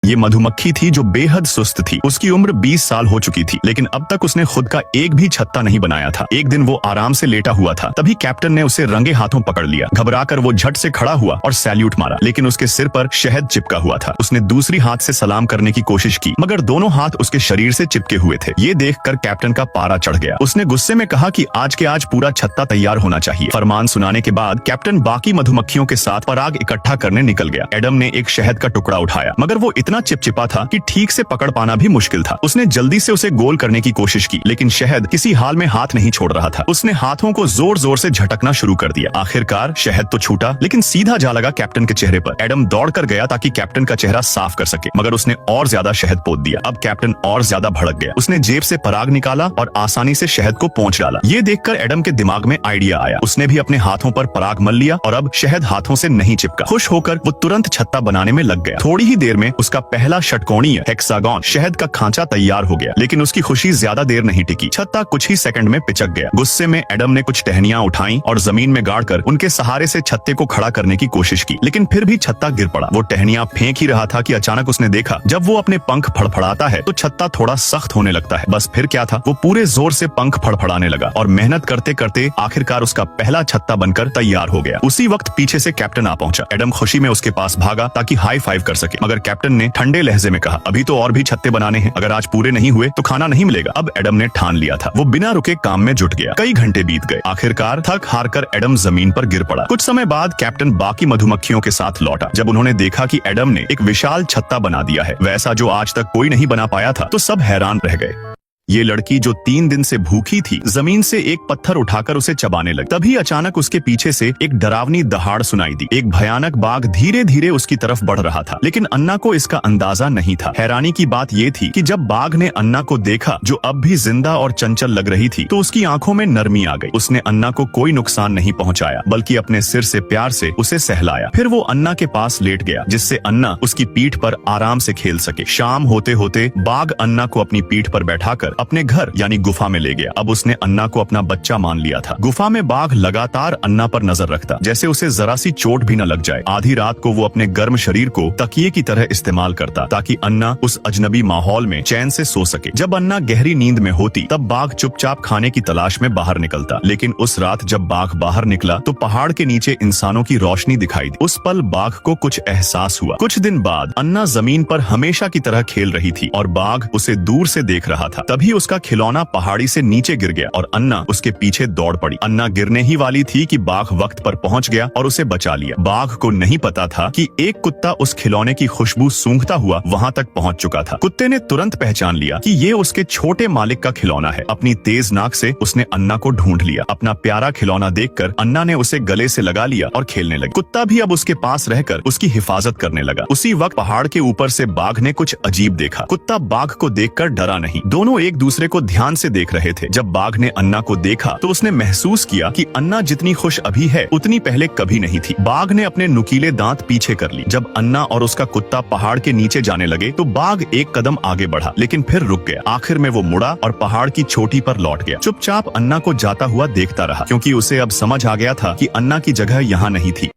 ये मधुमक्खी थी जो बेहद सुस्त थी। उसकी उम्र 20 साल हो चुकी थी, लेकिन अब तक उसने खुद का एक भी छत्ता नहीं बनाया था। एक दिन वो आराम से लेटा हुआ था, तभी कैप्टन ने उसे रंगे हाथों पकड़ लिया। घबराकर वो झट से खड़ा हुआ और सैल्यूट मारा, लेकिन उसके सिर पर शहद चिपका हुआ था। उसने दूसरी हाथ से सलाम करने की कोशिश की, मगर दोनों हाथ उसके शरीर से चिपके हुए थे। ये देखकर कैप्टन का पारा चढ़ गया। उसने गुस्से में कहा कि आज के आज पूरा छत्ता तैयार होना चाहिए। फरमान सुनाने के बाद कैप्टन बाकी मधुमक्खियों के साथ पराग इकट्ठा करने निकल गया। एडम ने एक शहद का टुकड़ा उठाया, मगर वो इतना चिपचिपा था कि ठीक से पकड़ पाना भी मुश्किल था। उसने जल्दी से उसे गोल करने की कोशिश की, लेकिन शहद किसी हाल में हाथ नहीं छोड़ रहा था। उसने हाथों को जोर जोर से झटकना शुरू कर दिया। आखिरकार शहद तो छूटा, लेकिन सीधा जा लगा कैप्टन के चेहरे पर। एडम दौड़ कर गया ताकि कैप्टन का चेहरा साफ कर सके, मगर उसने और ज्यादा शहद पोत दिया। अब कैप्टन और ज्यादा भड़क गया। उसने जेब से पराग निकाला और आसानी से शहद को पोंछ डाला। ये देखकर एडम के दिमाग में आइडिया आया। उसने भी अपने हाथों पर पराग मल लिया और अब शहद हाथों से नहीं चिपका। खुश होकर वो तुरंत छत्ता बनाने में लग गया। थोड़ी ही देर में उसका पहला षटकोणीय हेक्सागोन शहद का खांचा तैयार हो गया, लेकिन उसकी खुशी ज्यादा देर नहीं टिकी। छत्ता कुछ ही सेकंड में पिचक गया। गुस्से में एडम ने कुछ टहनियां उठाई और जमीन में गाड़कर उनके सहारे से छत्ते को खड़ा करने की कोशिश की, लेकिन फिर भी छत्ता गिर पड़ा। वो टहनियां फेंक ही रहा था कि अचानक उसने देखा, जब वो अपने पंख फड़फड़ाता है तो छत्ता थोड़ा सख्त होने लगता है। बस फिर क्या था, वो पूरे जोर से पंख फड़फड़ाने लगा और मेहनत करते करते आखिरकार उसका पहला छत्ता बनकर तैयार हो गया। उसी वक्त पीछे से कैप्टन आ पहुंचा। एडम खुशी में उसके पास भागा ताकि हाई फाइव कर सके, मगर कैप्टन ने ठंडे लहजे में कहा, अभी तो और भी छत्ते बनाने हैं, अगर आज पूरे नहीं हुए तो खाना नहीं मिलेगा। अब एडम ने ठान लिया था। वो बिना रुके काम में जुट गया। कई घंटे बीत गए। आखिरकार थक हार कर एडम जमीन पर गिर पड़ा। कुछ समय बाद कैप्टन बाकी मधुमक्खियों के साथ लौटा। जब उन्होंने देखा कि एडम ने एक विशाल छत्ता बना दिया है, वैसा जो आज तक कोई नहीं बना पाया था, तो सब हैरान रह गए। ये लड़की जो 3 दिन से भूखी थी, जमीन से एक पत्थर उठाकर उसे चबाने लगी। तभी अचानक उसके पीछे से एक डरावनी दहाड़ सुनाई दी। एक भयानक बाघ धीरे धीरे उसकी तरफ बढ़ रहा था, लेकिन अन्ना को इसका अंदाजा नहीं था। हैरानी की बात ये थी कि जब बाघ ने अन्ना को देखा, जो अब भी जिंदा और चंचल लग रही थी, तो उसकी आंखों में नरमी आ गई। उसने अन्ना को कोई नुकसान नहीं पहुंचाया, बल्कि अपने सिर से प्यार से उसे सहलाया। फिर वो अन्ना के पास लेट गया, जिससे अन्ना उसकी पीठ पर आराम से खेल सके। शाम होते होते बाघ अन्ना को अपनी पीठ पर बैठाकर अपने घर यानी गुफा में ले गया। अब उसने अन्ना को अपना बच्चा मान लिया था। गुफा में बाघ लगातार अन्ना पर नजर रखता, जैसे उसे जरा सी चोट भी न लग जाए। आधी रात को वो अपने गर्म शरीर को तकिए की तरह इस्तेमाल करता, ताकि अन्ना उस अजनबी माहौल में चैन से सो सके। जब अन्ना गहरी नींद में होती, तब बाघ चुपचाप खाने की तलाश में बाहर निकलता। लेकिन उस रात जब बाघ बाहर निकला, तो पहाड़ के नीचे इंसानों की रोशनी दिखाई दी। उस पल बाघ को कुछ एहसास हुआ। कुछ दिन बाद अन्ना जमीन पर हमेशा की तरह खेल रही थी और बाघ उसे दूर से देख रहा था। तभी उसका खिलौना पहाड़ी से नीचे गिर गया और अन्ना उसके पीछे दौड़ पड़ी। अन्ना गिरने ही वाली थी कि बाघ वक्त पर पहुंच गया और उसे बचा लिया। बाघ को नहीं पता था कि एक कुत्ता उस खिलौने की खुशबू सूंघता हुआ वहां तक पहुंच चुका था। कुत्ते ने तुरंत पहचान लिया कि ये उसके छोटे मालिक का खिलौना है। अपनी तेज नाक से उसने अन्ना को ढूंढ लिया। अपना प्यारा खिलौना देखकर अन्ना ने उसे गले से लगा लिया और खेलने लगी। कुत्ता भी अब उसके पास रहकर उसकी हिफाजत करने लगा। उसी वक्त पहाड़ के ऊपर से बाघ ने कुछ अजीब देखा। कुत्ता बाघ को देखकर डरा नहीं। दोनों एक दूसरे को ध्यान से देख रहे थे। जब बाघ ने अन्ना को देखा, तो उसने महसूस किया कि अन्ना जितनी खुश अभी है, उतनी पहले कभी नहीं थी। बाघ ने अपने नुकीले दांत पीछे कर ली। जब अन्ना और उसका कुत्ता पहाड़ के नीचे जाने लगे, तो बाघ एक कदम आगे बढ़ा, लेकिन फिर रुक गया। आखिर में वो मुड़ा और पहाड़ की चोटी पर लौट गया। चुपचाप अन्ना को जाता हुआ देखता रहा, क्योंकि उसे अब समझ आ गया था कि अन्ना की जगह यहाँ नहीं थी।